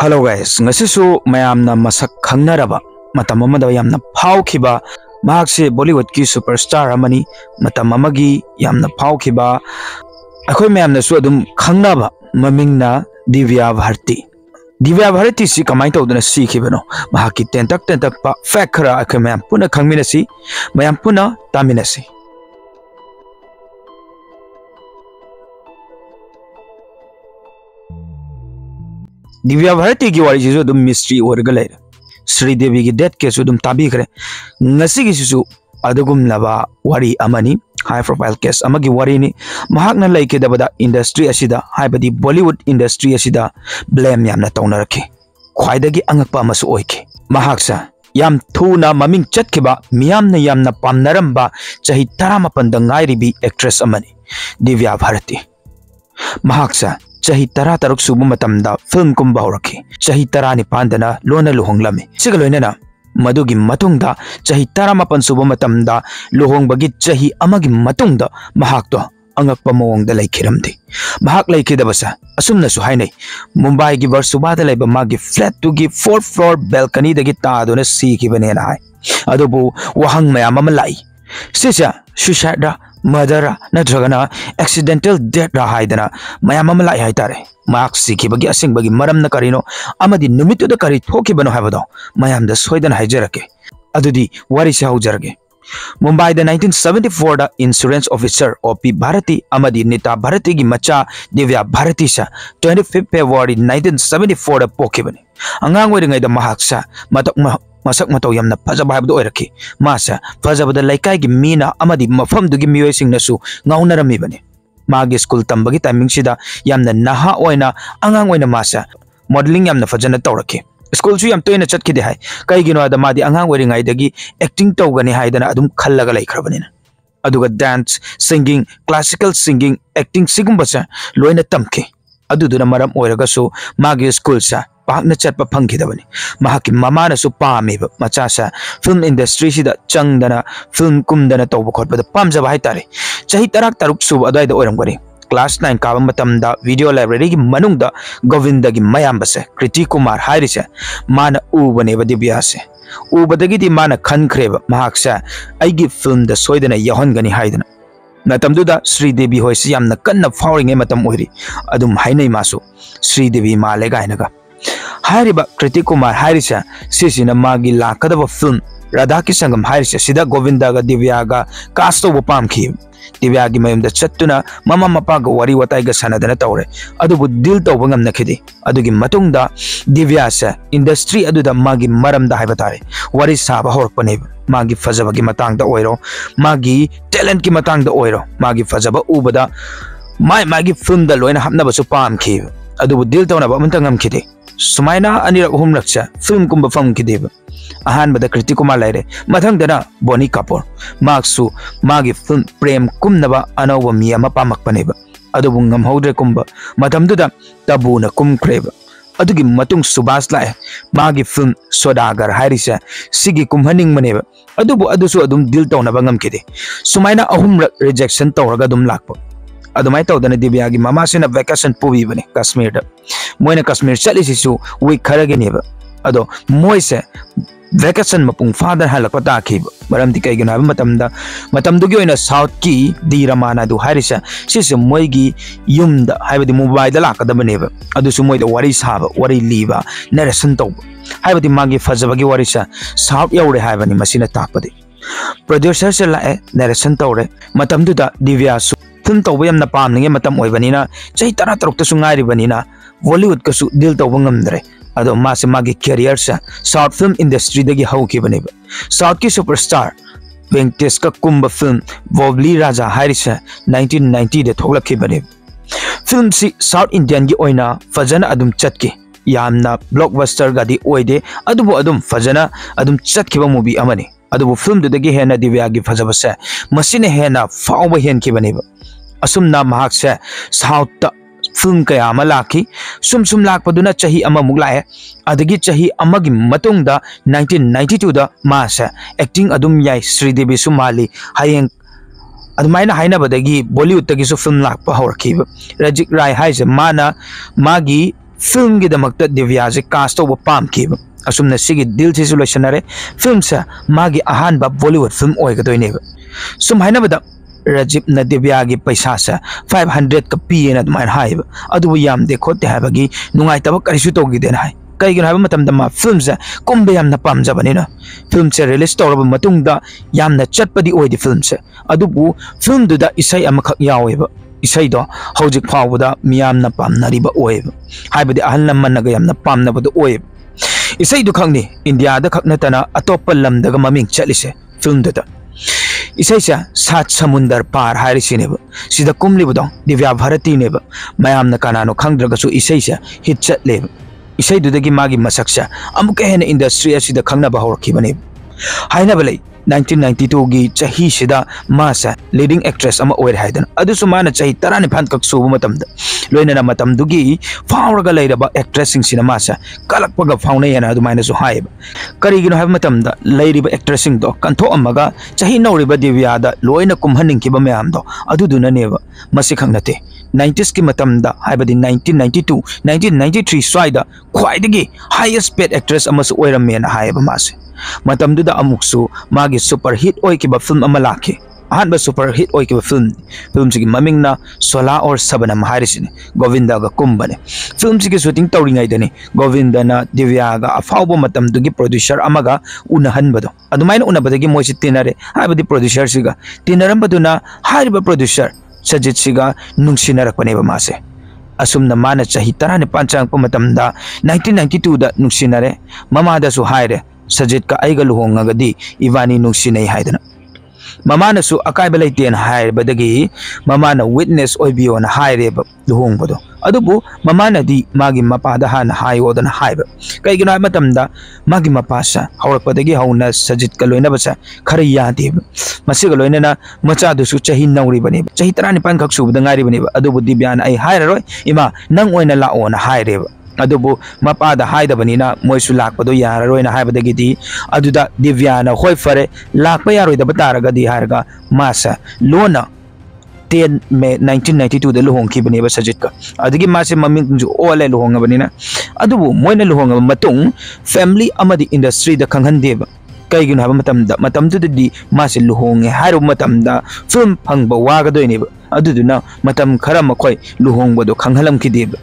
Hello guys, ngasisu mayamna masak khangnaraba matam amada yamna phawkhiba mahakse Bollywood ki superstar amani matam amagi yamna phawkhiba akhoi mayamna su adum khangnaba mamingna Divya Bharati si kamai tawduna sikhibano mahaki tentak pa fact khara akhoi mayam puna khangminasi mayam puna taminasi. Divya Bharati की वाली चीज़ों तुम mystery और गले श्रीदेवी की death case तुम ताबी करे नसी की चीज़ों अदुगुम लबा वारी अमनी हाई प्रोफाइल केस अमगी वारी ने महागना लाइके दबदा इंडस्ट्री असिदा हाई बदी बॉलीवुड इंडस्ट्री असिदा ब्लेम यामना तौना रखे ख्वाइदगी अंगकपा मसु ओइके महागसा याम थूना ममिंग चटकेबा मियामना यामना पामनरंबा चाही 13 दंगाइरिबी एक्ट्रेस अमनी दिव्या भारती महागसा चाही 13 सुबह मतमदा फिल्म कुंभ हौरखी चाही 19 लोना लुहोंगलमी सिग लोइनना मदुगी मतुंगदा चाही 19 सुबह मतमदा लुहोंगबगी चाही अमगी मतुंगदा महाक्तो अंगकपा मवंगदा लैखिरमदे महाक लैखिदबसा असुमनसु हाइनै मुंबई की वर्सुबादा लैबा मागी फ्लैट 2 की 4th फ्लोर बालकनी दगी तादोना सीखिबनेना हाय अदुबु वहंग मयाम अमा लाई सिसा सुसाइड मर्डर नत्रगना एक्सीडेंटल डेथ रा हाइदना मयाम अमा लाई हाइतारे मार्क सिखिबगी असिंगबगी मरमना करिनो अमदी नुमितुदा करि थोखिबनो हाइबदो मयामदा सोइदना हाइजरके अदुदी वारिसे हौजरगे मुंबई 1974 दा इंश्योरेंस ऑफिसर ओपी भारती अमदी नीता भारती की मचा दिव्या भारती सा 25 फेब्रुआरी 1974 दा पोखिबने अंगांग ओइरिङैदा महाक्सा मसक मतौ यमना फजबा हाइबदो ओइरखि मासा फजबदा लैकाई की मीना अमदी मफमदुगी मियोइसिंगनसु ngaunaramibane मागी स्कूल तंबगी टाइमिंग सिदा यमना नहा ओइना अंगांग ओइना मासा मॉडलिंग यमना फजना तौरखि स्कूल सु यम तोइना चटखिदे हाय कईगिनो अदा मादी अंगांग ओइरिङैदगी एक्टिंग तौगनी हाइदना अदुम खल्लगा लैखरबनिना अदुगा dance singing classical singing acting सिगुंबसा लोइना तमखे अदुदुना मरम ओइरगसु मागी स्कूल सा पाकना चटपा फंखिदबनी महाकी ममानसु पामेब मचासा फिल्म इंडस्ट्री सिदा चंगदना फिल्म कुमदना तौब खोटबदा पामजबा हाइतारे चाही 13 सुब अदाइदा ओइरमगनी क्लास 9 काबा मतमदा वीडियो लाइब्रेरी की मनुंगदा गोविंद की मयामबसे कृति कुमार हाइरिसे माना उबनेब दिव्यासे उबदगिदी माना खनख्रेब महाक्सा आइगी फिल्म द सोइदना यहनगनी हाइदना नतमदुदा श्रीदेवी होइसे यामना कन्ना फावरिंगे मतम ओइरी अदुम हाइनै मासु श्रीदेवी माले गायनगा हारिबा कृति कुमार हारिसा सिसिना मागी लाकदब फिल्म राधा की संगम हारिसा सिदा गोविंदा दिव्यागा कास्ट तौब पामखि दिव्या की मयमदा चत्तुना ममा मपागा वारी वताइगा सनदना तौरे अदुबु दिल तौब ngamnakidi अदुगी मतुंगदा दिव्या से इंडस्ट्री अदुदा मागी मरमदा हाइबतारे वारी साबा होरपने मागी फजबगी मतांगदा ओइरो मागी टैलेंट की मतांगदा ओइरो मागी फजबा उबदा मागी फिल्म दा लोइना हपनबसु पामखि अदुबु दिल तौनबा अमंता ngamkhide सुमाइना अनिरक हुमरक्सा फिल्म कुंभ फंखिदेब अहानबदा कृति कुमार लाइरे मथंगदना बोनी कपूर मार्क्सु मागी फिल्म प्रेम कुमनबा अनौब मियामा पामकपनेब अदुबु ngamhौद्रे कुंभ मतमदुदा तबुना कुमख्रेब अदुगी मतुंग सुबास लाए मागी फिल्म सोदागर हारिसा सिगी कुमहनिंगमनेब अदुबु अदुसु अदुम दिल तौनबा ngamkhide सुमाइना अहुमरक रिजेक्शन तौरगा दुम लाकपो अदुमाय तौदना दिव्या की ममासिना वेकेशन पुबीबने कश्मीर मोइना कश्मीर चलिसिसु वीक खरगेनेब अदो मोइसे वेकेशन मपुंग फादर हलक ताखिब मरमदि कैगनो हाब मतमदुगी ओइना साउथ की दीरमाना दु हारिसा सिसे मोइगी युमदा हाइबदि मुंबईदा लाकदबनेब अदुसु मोइदा वारी साब वारी लीबा नरेशन तौब हाइबदि मागी फजबगी वारिसा साउथ यौरे हाइबनि मसिना ताकपदि प्रोड्यूसर से लाए नरेशन तौरे मतमदुदा दिव्या फिल्म तौब यमना पामनिगे मतम ओइबनिना चाही 13 तसु ngairibaniना बॉलीवुड कसु दिल तौब ngamdre अदो मासे मागी करियर से साउथ फिल्म इंडस्ट्री दगी हौखिबनेब साउथ की सुपरस्टार वेंकटेश का कुंभ फिल्म वोबली राजा हारिसे 1990 दे थोलखिबनेब फिल्म सी साउथ इंडियन की ओइना फजना अदुम चटके यामना ब्लॉकबस्टर गादी ओइदे अदुबु अदुम फजना अदुम चटखिबा मूवी अमने अदुबु फिल्म दगी हेना दिव्या की फजबसे मसिने हेना फाउब हेनखिबनेब असुमना महाक्से साउथ फिल्म कया अमा लाखी सुम लाकपदुना चाही अमा मुग लाए अदगी चाही अमगी मतुंगदा 1992 दा मासे एक्टिंग अदुम याई श्रीदेवी सुमाली हायेंग अदुमाइना हाइनबदगी बॉलीवुड तगी सु फिल्म लाकपा हौरखिब रजिक राय हाइसे माना मागी फिल्म की दमकता दिव्या से कास्ट तौब पामखिब असुमना सिगी डील से लोइसनरे फिल्म से मागी अहानबा बॉलीवुड फिल्म ओइगदोइनेब सुम हाइनबदा राजीव न दिव्या की पैसा से 500 का पीएन अदुमाइन हाइब अदुबु याम देखोते हाइबगी नुंगाइतब करिसु तोगिदेन हाइ कईगन हाइब मतम दमा फिल्म से कुंबे यामना पामजबनिना फिल्म से रिलीज तौरब मतुंगदा यामना चटपदी ओइदि फिल्म से अदुबु फिल्म दुदा इसै अमखक यावेब इसै दो हौजिक फावदा मियामना पामनरिबा ओइब हाइबदि अहल लमनगा यामना पामनबदो ओइब इसै दु खंगनि इंडिया दा खकनतना अतोप लमदगा ममिंग चलिसे फिल्म दुदा इसै से सात समुंदर पार हारिसिनेब सिदा कुमलिबदो दिव्या भारती नेब मयामना कानानो खंगद्रगसु इसै से हिट चटलेब इसै दुदगी मागी मसक्सा अमुक हेन इंडस्ट्री असिदा खंगनबा हौरखिबनेब हाइनबलै 1992 की चाही सिदा मासा लीडिंग एक्ट्रेस अमा ओइर हाइदन अदुसु माना चाही 15 कक सुबु मतमदा लोइनना मतमदुगी फावरगा लैरबा एक्ट्रेस सिंग सिना मासा कलकपगा फाउने याना अदुमाइनसु हाइब करिगिनो हाइब मतमदा लैरिबा एक्ट्रेस सिंग दो कंथो अमगा चाही नौरिबा दिव्यादा लोइना कुमहनिंकिबा मयामदो अदुदुननेबा मसि खंगनते 90s की मतमदा हाइबदि 1992 1993 स्वाइदा ख्वाइदगी हाईएस्ट पेड एक्ट्रेस अमसु ओइरमेना हाइबा मासे मतमदुदा अमुक्सु मागी सुपर हिट ओइकिबा फिल्म अमा लाखे अहानबा सुपर हिट ओइकिबा फिल्म सिगी ममिंगना सोला और सबनम हारिसिने गोविंदा गा कुंबने फिल्म सिगी शूटिंग तौरिङैदनि गोविंदना दिव्यागा अफाउबा मतमदुगी प्रोड्यूसर अमगा उनहनबदो अदुमाइना उनबदगी मोइसि तिनरे हाइबदि प्रोड्यूसर सिगा तिनरमबदुना हारिबा प्रोड्यूसर सजित सिगा नुंगसिनरकपनेबा मासे असुमना माना चाही 15 चांगपा मतमदा 1992 दा नुंगसिनरे ममादासु हाइरे सजित का आइगा लुहोंगगदी इवानी नुंगसिनै हाइदना ममानसु अकाइबा लैतेन हाइबदगी ममाना विटनेस ओइबियोना हाइरेबा लुहोंगबदो अदुबु ममानदी मागी मपादा हान हाइओदना हाइबा कईगिनो हाइ मतमदा मागी मपासा हौरकपदगी हौना सजित का लोइनबसा खर यादेब मसिगा लोइनना मचादुसु चाही नौरिबनेब चाही 15 खक सुबदा ngairibनेब अदुबु दिव्यान आई हाइररोय इमा नंग ओइना लाओना हाइरेब अदुबु मपादा हाइदबनिना मोइसु लाकपदो याररोयना हाइबदगिदी अदुदा दिव्याना होय फरे लाकपा यारोयदब तारगदी हारगा मासा लोना 10 मे 1992 दा लुहोंखिबनेब सजित का अदगी मासे ममिंग जु ओले लुहोंगबनिना अदुबु मोइना लुहोंगब मतुंग फैमिली अमदी इंडस्ट्री दा खंगहनदेब कईगिनो हाइब मतमदा मतमदुददी मासे लुहोंगे हाइरो मतमदा फिल्म फंगबा वागदोइनेब अदुदुना मतम खरा मखोय लुहोंगबदो खंगहलमखिदेब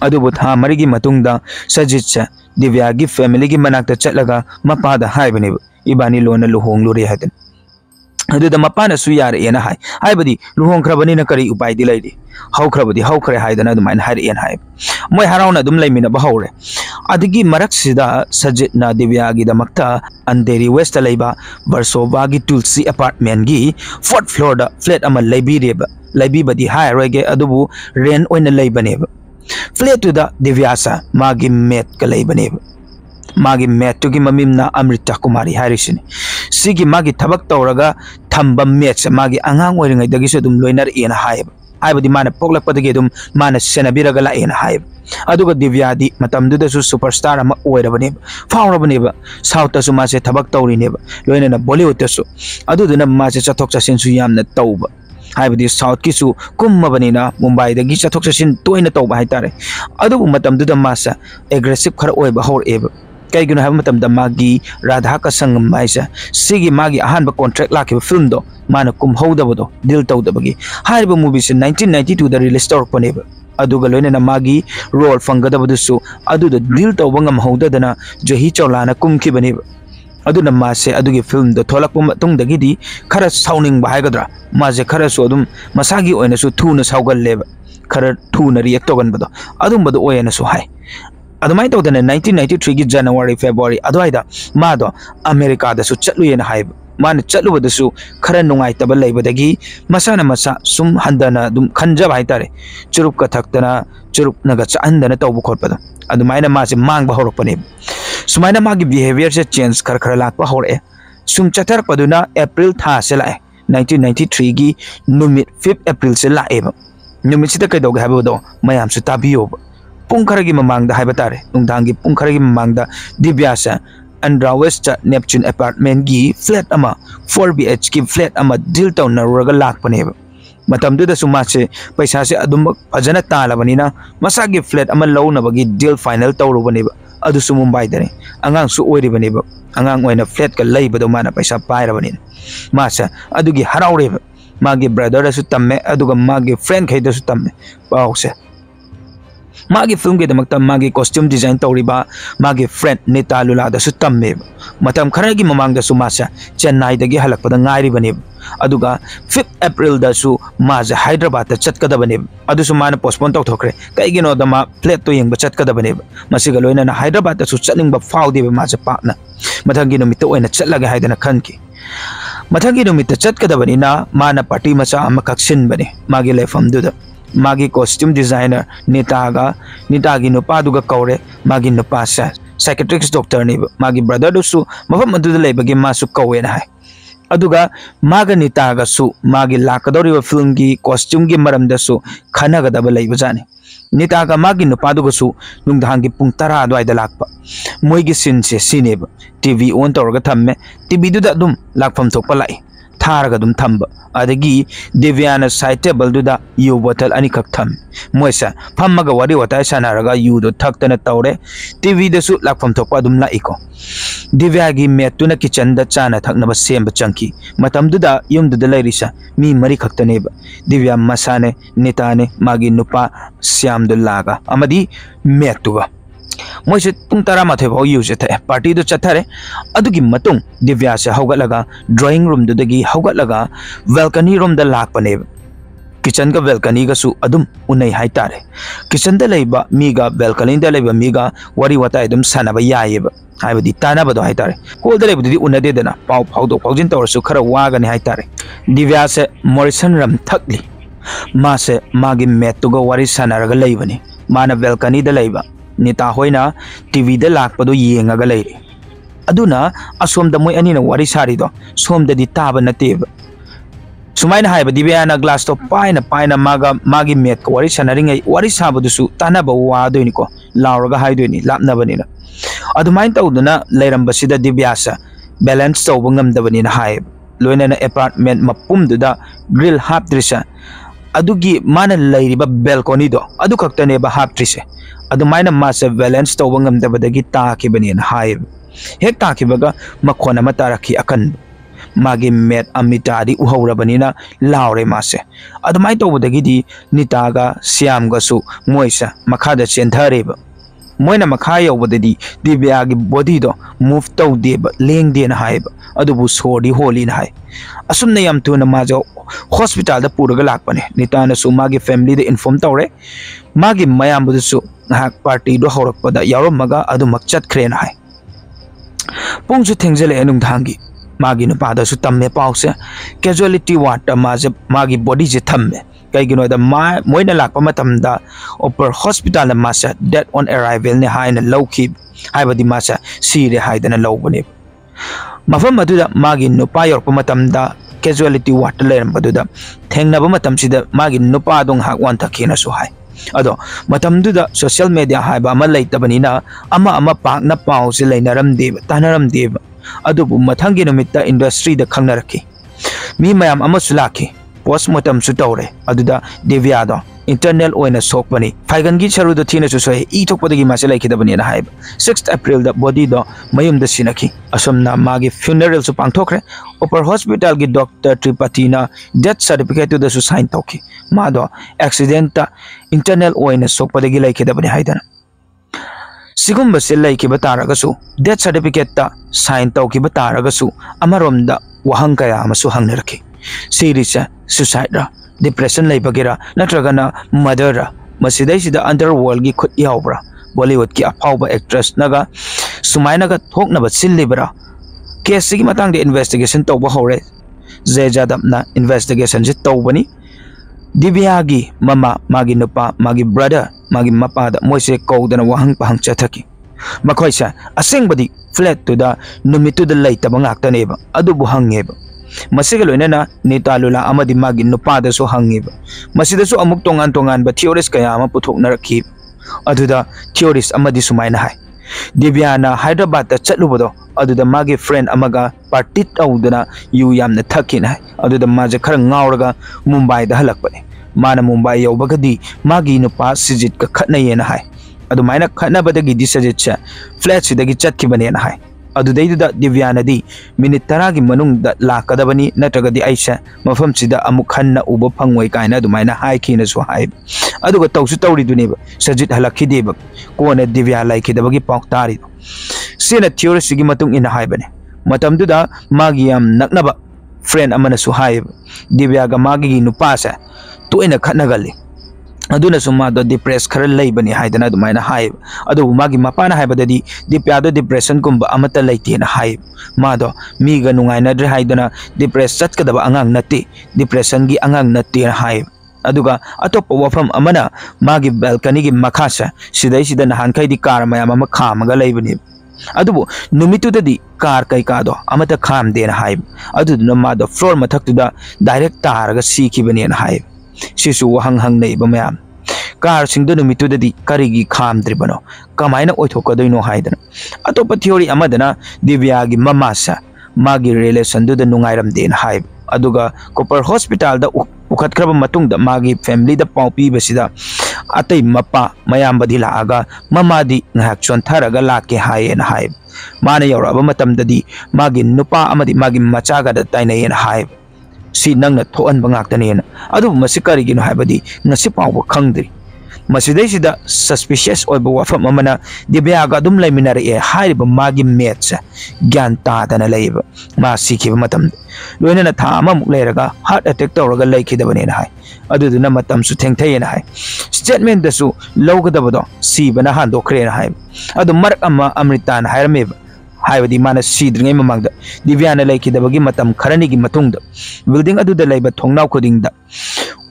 अदुबु था मरिगी मतुंगदा सजित से दिव्या की फैमिली की मनाक्ता चलगा मपादा हाइबनेब इबानी लोना लुहोंगलुरे हाइदन अदुदा मपाना सुयार एना हाइ हाइबदी लुहोंखरबनिना करी उपाय दि लैदि हौखरबदी हौखरे हाइदना अदुमाइन हाइर एन हाइब मोय हराउना अदुम लैमिना बहौरे अदगी मरक्सिदा सजितना दिव्या की दमक्ता अंधेरी वेस्ट लैबा वर्सोवा की तुलसी अपार्टमेंट की 4th फ्लोर दा फ्लैट अमा लैबिरेब लैबिबदी हाइरगे अदुबु rent ओइना लैबनेब flat to the Divyasa मागी मेट का लैबनेब मागी मेट की ममिमना अमृता कुमारी हारिसिने सिगी मागी थबक तौरगा थंबा मेट मागी अंगांग ओइरिङैदगिसु दुम लोइनर एना हाइब हाइबदी माना पोगलकपदगी दुम माना सेनाबिरगा लाएना हाइब अदुगा दिव्यादी मतमदुदसु सुपरस्टार अमा ओइरबनेब फावरबनेब साउथसु मासे थबक तौरिनेब लोइनना बॉलीवुडसु अदुदुना मासे चथोक चसिनसु यामना तौबा हाइबदी साउथ किसु कुम्मबनिना मुंबई दगी चथोक चसिन तोइना तौबा हाइतारे अदुबु मतमदुदा मासा एग्रेसिव खर ओइबा हौरएब कईगिनो हाइब मतमदा मागी राधा का संगम माइसा सिगी मागी अहानबा कॉन्ट्रैक्ट लाखिबा फिल्म दो माना कुमहौदबदो डील तौदबगी हाइबा मूवी से 1992 दा रिलीज तौरपनेब अदुगा लोइनना मागी रोल फंगदबदुसु अदुदा डील तौबा ngमहौददना जही चौलाना कुमखिबनेब अदुना मासे अदुगी फिल्म दो थोलकपा मतुंगदगिदी खरा साउनिंग हाइगद्रा माजे खरसु अदुम मसागी ओइनसु थुना साउगल्लेब खरा थुना रिएक्ट तौगनबदो अदुमबदो ओयनसु हाइ अदुमाइ तौदना 1993 की जनवरी फेब्रुवारी अदुवाइदा मादो अमेरिका दसु चलुयेना हाइब मान चलुबदसु खरा नुंगाइतबा लैबदगी मसाना मसा सुम हंदना दुम खंजब हाइतारे चुरुप का थक्तना चुरुप नगा चाहंदना तौब खोटपदा अदुमाइना मासे मांगबा हौरकपने सुमाइना मागी बिहेवियर से चेंज खर खर लाकपा हौरे सुम चथरपदुना अप्रैल था से लाए 1993 की नुमित 5 अप्रैल से लाएब नुमित कईदौगे हाइबदो मयामसु ताबियोब पुंग खरगी ममांगदा हाइबा तारे नुंगदांगी पुंग खरगी ममांगदा दिव्यासा अंड्रा वेस्ट नेपच्यून अपार्टमेंट की फ्लैट अमा 4 BH की फ्लैट अमा डील तौनरुरगा लाकपनेब मतमदुदसु मासे पैसा से अदुम फजना तालबनिना मसागी फ्लैट अमा लौनबगी डील फाइनल तौरुबनेब अदुसु मुंबई दरे अंगांगसु ओइरिबनेब अंगांग ओइना फ्लैट का लैबदो माना पैसा पाइरबनिन मासा अदुगी हराउरेब मागी ब्रदरसु तम्मे अदुगा मागी फ्रेंड खैदसु तम्मे पाउसे मागी फिल्म के दमकता मागी कॉस्ट्यूम डिजाइन तौरिबा मागी फ्रेंड नेता लुलादसु तम्मेब मतम खरगी ममांगदसु मासा Chennai दगी हलकपदा ngairibane aduga 5th April dasu maja Hyderabad ta chatkadabane adusu mana postpone tawthokre kaigino dama plate to yengba chatkadabane masiga loina na Hyderabad ta su chatningba faudi maja pakna mathangi no mitta oina chatlaga haidana khanki mathangi no mitta chatkadabani na mana party macha amakaksin bane magi lefam duda magi costume designer nitagi no paduga kaure magi no pasa psychiatrist doctor ni magi brother dusu mafam adu lebagi masu kawena hai aduga maga nitaga su magi lakadori film gi costume gi maram dasu khanaga daba leibajani nitaga magi no paduga su nungdhangi pung 10 adwai da lakpa moi gi sin se sineba tv on torga thamme tv du da dum lakfam thokpa lai थारगा दुम thumb अदगी दिव्याना side table दुदा you बोतल अनि खक थम मोइसा फम्मगा worry वताय सनारगा you दो थक्तन तौरे TV दसु लाखफम थोपा दुम लाइको दिव्यागी मेतुना kitchen the चाना थकनबा same Chunky मतम दुदा युम दुदा लैरिसा मी मरी खक्तनेब दिव्या मसाने नेताने मागी नुपा श्याम दुल्लागा अमदी मेतुगा मोइसे पुंग 10 फाउ यूजे थे पार्टी दो चथरे अदुगी मतुंग दिव्या से हौगलगा ड्राइंग रूम दुदगी हौगलगा वेलकनी रूम द लाकपने किचन का वेलकनी का सु अदुम उनै हाइतारे किचन द लेबा मीगा वेलकनी द लेबा मीगा वरी वताय दुम सानबा यायेबा हाइबदी तानाबदो हाइतारे होल द लेबदी उनदेदना पाउ फाउदो फाउजिन तवरसु खरा वागने हाइतारे दिव्या से मोरिसन रम थकली मा से मागी मेतुगा वरी सानरगा लेबनी माना वेलकनी द लेबा नेता होइना टीवी द लाकपदो येंगागा लेरे अदुना असोम द मोय अनिना वारी सारी दो सोम ददी ताब नतेब सुमाइना हाइब दिव्याना ग्लास तो पाइना मागी मेट को वारी सनरिंगै वारी साबदुसु तानाब वादोइनिको लावरगा हाइदोइनि लापनाबनिना अदुमाइन तौदना लेरंबसिदा दिव्यासा बैलेंस तौब ngamdabani हाइब लोइना अपार्टमेंट मपुमदुदा ग्रिल हापद्रिसा अदुगी माना लेरिबा बेलकोनी दो अदु खक्तनेबा हापद्रिसे अदुमाइना मासे बैलेंस तौब ngamdabadagi ताखिबनि हाइब हेक ताखिबगा मखोन अमा तारखी अकन मागी मेट अमितादी उहौरबनिना लावरे मासे अदुमाइ तौबदगिदी नितागा श्यामगसु मोइसा मखादा चेंथरेबा मोइना मखा यौबददी दिव्यागी बॉडी दो मूव तौदेबा लेंगदेन हाइब अदुबु सोरदी होलिन हाइ असुमने याम तुना माजो हॉस्पिटल दा पुरगा लाकपने निताना सु मागी फैमिली दे इन्फॉर्म तौरे मागी मयामबदसु हाक पार्टी दो हौरकपदा यारोमगा अदु मकचत खरेन हाइ पुंगसु थेंगजले एनुंगधांगी मागी नुपादसु तम्मे पाउसे कैजुअलिटी वार्ड मागी body J थम्मे कईगिनो the Moina Lakpa मतमदा ओपर हॉस्पिटल मासा डेथ ऑन अराइवल ने हाइना लौखी हाइबदी मासा सीरे हाइदना लौबने मफम मदुदा मागी नुपा योरप मतमदा कैजुअलिटी वार्ड लेरमबदुदा थेंगनबा मतमसिदा मागी नुपा दोंग हाक वन थखेनसु हाइ अदो मतमदुदा सोशल मीडिया हाइबा अमा लेतबनिना अमा पाकना पाउसे लेनरमदेब तानरमदेब अदुबु मथंगी नुमित्ता इंडस्ट्री द खंगनरखी मी मयाम अमसु लाखी पोस्टमार्टम सु तौरे अदुदा दिव्या दो इंटरनल ओइना सोकपनी फाइगनगी छरु दो थीना सोय ई थोकपदगी मासे लाइखिदबनी ना HYBE 6th April the body दो मयुम द सिनखी असमना मागी फ्यूनरल सु पांगथोखरे ओपर हॉस्पिटल की डॉक्टर त्रिपाठीना डेथ सर्टिफिकेट दो सु साइन तौखी मादो एक्सीडेंट ता इंटरनल ओइना सोकपदगी लाइखिदबनी हाइदना सिगुम्ब से लाइखिब तारगसु डेथ सर्टिफिकेट ता साइन तौखिब तारगसु अमरोमदा वहंग कया अमसु हंगनरखी सीरीज सुसाइड डिप्रेशन लेबगेरा नत्रगना मर्डर मसिदैसिदा अंडरवर्ल्ड की खुद यावब्रा बॉलीवुड की अफाउबा एक्ट्रेस नगा सुमाइनगा थोकनबा सिल्लिबरा केस की मतंग इन्वेस्टिगेशन तौबा हौरे जय जादबना इन्वेस्टिगेशन से तौबनी दिव्यागी ममा मागी नुपा मागी ब्रदर मागी मपादा मोइसे कौदना वहंग पहंग चथकी मखोइसा असेंगबदी फ्लैट तुदा नुमितुदा लेतबा ngaktनेबा अदुबु हंगेबा मसिगा लोइनना नेतालुला अमदि मागी नुपादसु हंगेबा मसिदसु अमुक तोंगान तोंगान बा थियोरिस्ट कया अमा पुथोकनरखी अदुदा थियोरिस्ट अमदि सुमाइना हाइ दिव्याना हैदराबाद चलुबदो अदुदा मागे फ्रेंड अमगा पार्टी तौदना यू यामना थकिन है अदुदा माजे खर ngaurga मुंबई दा हलकपने माना मुंबई यौबगदी मागी नुपा सिजित का खटनयेना है अदुमाइना खटनबदगी दि सजित छ फ्लैट सिदगी चटखिबनेना है अदुदैदुदा दिव्यानदी मिनिट 10 की मनुंग दा लाकदबनी नत्रगदी आइसा मफम सिदा अमुक खन्ना उब फंगोय कायना अदुमाइना हाइखिनसु हाइ अदुगा तौसु तौरिदुनेब सजित हलखिदेब कोने दिव्या लाइखिदबगी पाउतारि सेना थियोरी सिगी मतुंग इन हाइबने मतमदुदा मागी याम नकनबा फ्रेंड अमनसु हाइब दिव्यागा मागी नुपासा तोइना खटनगल्ली अदुना सुमादो डिप्रेस खर लेबनी हाइदना दुमाइना हाइब अदु मागी मपाना हाइबददी दिप्यादो डिप्रेशन कुंबा अमता लेतेना हाइब मादो मीगा नुंगाइनद्रे हाइदना डिप्रेस चटकदबा अंगांग नत्ते डिप्रेशन गी अंगांग नत्ते हाइब अदुगा अतोप वफम अमना मागी बाल्कनी गी मखासा सिदैसिदा नहानखैदी कार मयाम अमा खामगा लेबनी अदुबो नुमितुददी कार कैकादो अमता खाम देना हाइब अदुदुना मादो फ्लोर मथक्तुदा डायरेक्ट तारगा सीखिबनेना हाइब सिसु वहंग हंग नैब मयाम कार सिंगदो नुमितुददी करिगी खामद्रिबनो कमाइना ओइथोकदोइनो हाइदना अतोप थियोरी अमदना दिव्यागी ममासा मागी रिलेशन दुदा नुंगाइरमदेन हाइब अदुगा कोपर हॉस्पिटल दा उखतखरब मतुंगदा मागी फैमिली दा पाउपी बसिदा अतै मप्पा मयामबदी लागा Mamadi ngahak chontharaga lake hayen haib mana yauraba matamdadi magi nupa amadi magi machaga da tainayen haib si nangna thoan bangaktanen adu masikari gino haibadi ngasi pawba khangdri मसीदा suspicious वफम दिव्यागा लेमिनरे हाइब मागी मेट्स ज्ञान तादना लेब मा सीखिब लोनना था अममुक लेरगा हार्ट अटैक तौरगा लेखिदबनेना हाय अदुदुना मतमसु थेंथयेना हाय स्टेटमेंट दसु लौगदबदो सीबना हांदोखरेना हाय अदु मरक अमा अमृतान हायरमेब हाइबदी माना सीद्रिङै ममांगदा दिव्याना लेखिदबगी मतम खरनिगी मतुंगदा बिल्डिंग अदुदा लेब थोंनाव खुदिंगदा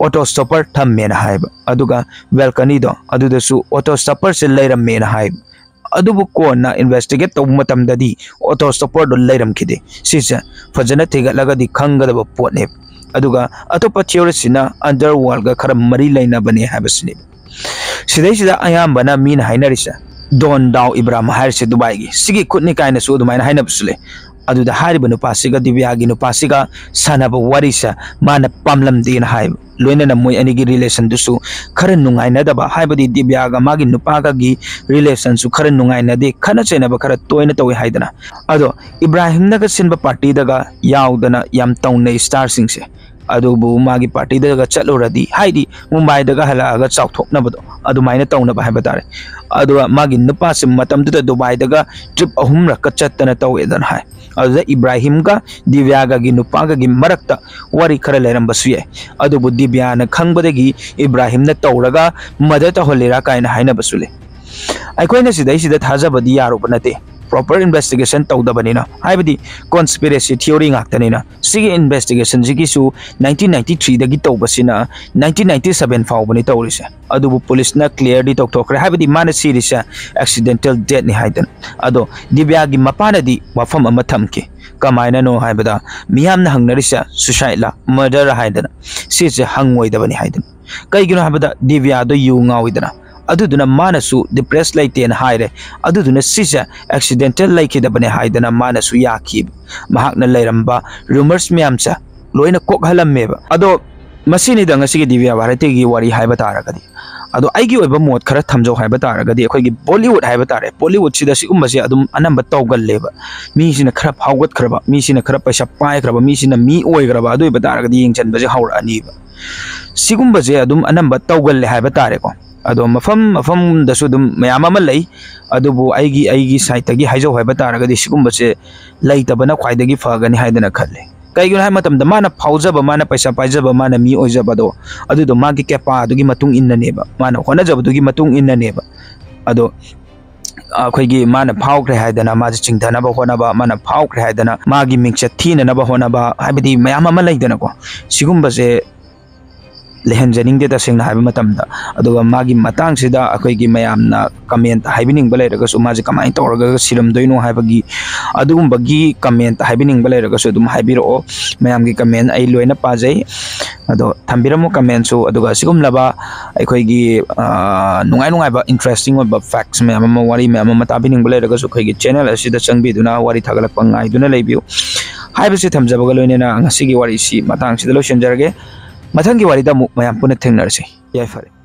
ऑटो स्टॉपर थम्मेना हाइब अदुगा बाल्कनीदो अदुदसु ऑटो स्टॉपर से लेरमेना हाइब अदुबु कोना इन्वेस्टिगेट तौ मतमददी ऑटो स्टॉपर दो लेरमखिदे सिसे फजना थेगलगदी खंगदब पोटने अदुगा अतोप थियोरीसिना अंडरवर्ल्ड गा खर मरी लेना बने हाइबसनि सिदैसिदा अयामबना मीन हाइनरिसा डॉन दाउ इब्राहिम हाइरसे दुबई की सिगी खुदनी कायना सु दुमाइना हाइनबसुले अदुदा हारिब नुपासिगा दिव्यागी नुपासिगा सानब वारिसा माना पामलमदेन हाइब लोइनना मोय अनिगी रिलेशन दुसु खर नुंगाइनदबा हाइबदी दिव्यागा मागी नुपागा गी रिलेशन सु खर नुंगाइनदे खना चेनबा खर तोयना तोय हाइदना अदो इब्राहिम नगा सिनबा पार्टी दगा याउदना याम तौनै स्टार सिंगसे अदुबु मागी पार्टी दगा चलोरदी हाइदी मुंबई दगा हलागा चाउथोकनबदो अदुमाइना तौनबा हाइबा तारे अदुवा मागी नुपासे मतमदुदा दुबई दगा ट्रिप अहुमरा कचत्तना तौएदन हाय अदुदा इब्राहिम का दिव्यागा गी नुपागा गी मरक्ता वारी खर लेरंबसु याय अदुबु दिव्याना खंगबदगी इब्राहिम न तौरगा मदद होलेरा कायना हाइनबसुले अखोइना सिदैसिदा थाजबदी यारोब नते प्रॉपर इन्वेस्टिगेशन तौदबनिना हाइबदी कॉन्स्पिरेसी थियोरी ngaktaniना सिगी इन्वेस्टिगेशन जिगिसु 1993 दगी तौबसिना 1997 फावबनि तौरिसे अदुबु पुलिस ना क्लियरली तौथोखरे हाइबदी माना सीरिसा एक्सीडेंटल डेथ नि हाइदन अदो दिव्यागी मपानदी वफम अमा थमके कमायना नो हाइबदा मियामना हंगनरिसा सुसाइडला मर्डर हाइदन सिसे हंगोइदबनि हाइदन कइगिनो हाइबदा दिव्यादो यु ngawiदना अदुदुना मानसु डिप्रेस लेतेन हाइरे अदुदुना सिसा एक्सीडेंटल लेखिदबने हाइदना मानसु याखिब महाकना लेरंबा रूमर्स म्यामसा लोइना कोकहलमेब अदो मसिनि दंगसिगी दिव्या भारतीगी वारी हाइबा तारगदी अदो आइगी ओइबा मोद खरा थमजौ हाइबा तारगदी अखोइगी बॉलीवुड हाइबा तारे बॉलीवुड सिदा सिगुमबसे अदुम अनंबा तौगल्लेबा मीसिना खरा फावगत खरबा मीसिना खरा पैसा पाय खरबा मीसिना मी ओइग्रबा अदुइबा तारगदी यंगचनबसे हौरानीबा सिगुमबसे अदुम अनंबा तौगल्ले हाइबा तारेको अदो मफम दसु दुम मयाम अमा लई अदुबु आइगी साइटगी हाइजौ हाइबा तारगदी सिगुमबसे लैतबना ख्वाइदगी फगनी हाइदना खल्ले कइगिनो हाइ मतमदा माना फाउजबा माना पैसा पाइजबा माना मी ओइजबदो अदुदो मागी केपा दुगी मतुंग इन्ननेबा माना होनजबदुगी मतुंग इन्ननेबा अदो अखोइगी माना फाउख्रे हाइदना माजे चिंगधनबा होनबा माना फाउख्रे हाइदना मागी मिंगसे थीननबा होनबा हाइबदी मयाम अमा लैदनाको सिगुमबसे लेहनजनिंग तसेंगना हाइबा मतमदा अदुगा मागी मतंगसिदा अखोइगी मयामना कमेंट हाइबिनिंग बलेरगसु माजे कमाइन तौरगा सिरमदोइनो हाइबगी अदुगुंबगी कमेंट हाइबिनिंग बलेरगसु दुम हाइबिरो मयामगी कमेंट आई लोइना पाजै अदो थंबिरमो कमेंट्सु अदुगा सिगुमलबा अखोइगी नुंगाइ नुंगाइबा इंटरेस्टिंग ओइबा फैक्ट्स मयाम अमा वारी मयाम अमा ताबिनिंग बलेरगसु अखोइगी चैनल असिदा चंगबिदुना वारी थागलकपा ngaiduna leibiu हाइबसे थमजबगा लोइनेना ngasiगी वारी सि matangसिदा लोइसनजरगे मथंगी वारीदा मयाम पुनः थेंगनरसे याइफरे।